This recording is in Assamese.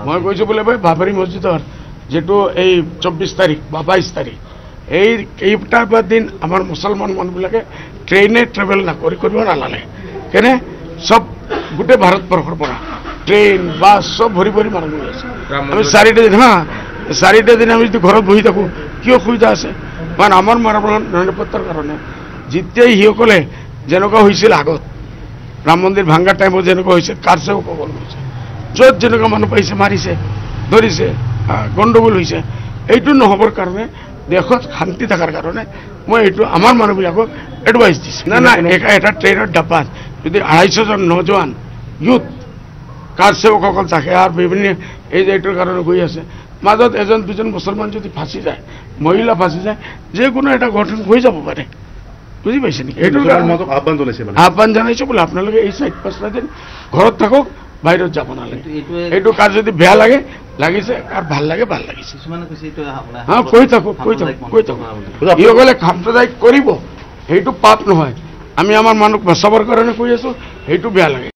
মই কৈছোঁ বোলে ভাই বাবৰি মছজিদৰ যেটো এই 24 তাৰিখ বা 22 তাৰিখ এই কেইটা দিন আমাৰ মুছলমান মানুহবিলাকে ট্ৰেইনে ট্ৰেভেল কৰিব নালাগে কেনে সব গোটেই ভাৰতবৰ্ষৰ পৰা ট্ৰেইন বাছ সব ভৰি ভৰি মানুহ গৈ আছে আমি 4টা দিন 4টা দিন আমি যদি ঘৰত বহি থাকোঁ কি অসুবিধা আছে কাৰণ আমাৰ নিৰাপত্তাৰ কাৰণে যেতিয়াই সিসকলে যেনেকুৱা হৈছিল আগত ৰাম মন্দিৰ ভাঙা টাইমত যেনেকুৱা হৈছে কাৰ্যকসকল হৈছে য'ত যেনেকুৱা মানুহ পাইছে মাৰিছে ধৰিছে গণ্ডগোল হৈছে এইটো নহবৰ কাৰণে দেশত শান্তি থকাৰ কাৰণে মই এইটো আমাৰ মানুহবিলাকক এডভাইচ দিছোঁ না এটা ট্ৰেইনৰ ডাব্বাত যদি 250 জন নজোৱান ইউথ কাৰ্যকসকল থাকে আৰু বিভিন্ন এই যে এইটোৰ কাৰণে গৈ আছে মাজত এজন দুজন মুছলমান যদি ফাঁচি যায় মহিলা ফাঁচি যায় যিকোনো এটা ঘটনা হৈ যাব পাৰে বুজি পাইছে নেকি এইটোৰ আহ্বান জনাইছোঁ বোলে আপোনালোকে এই 4-5টা দিন ঘৰত থাকক বাহিৰত যাব নালাগে এইটো কাজ যদি বেয়া লাগে লাগিছে আৰু ভাল লাগে ভাল লাগিছে কৈ থাকক ইসকলে সাম্প্ৰদায়িক কৰিব সেইটো পাপ নহয় আমি আমাৰ মানুহক বচাবৰ কাৰণে কৈ আছোঁ সেইটো বেয়া লাগে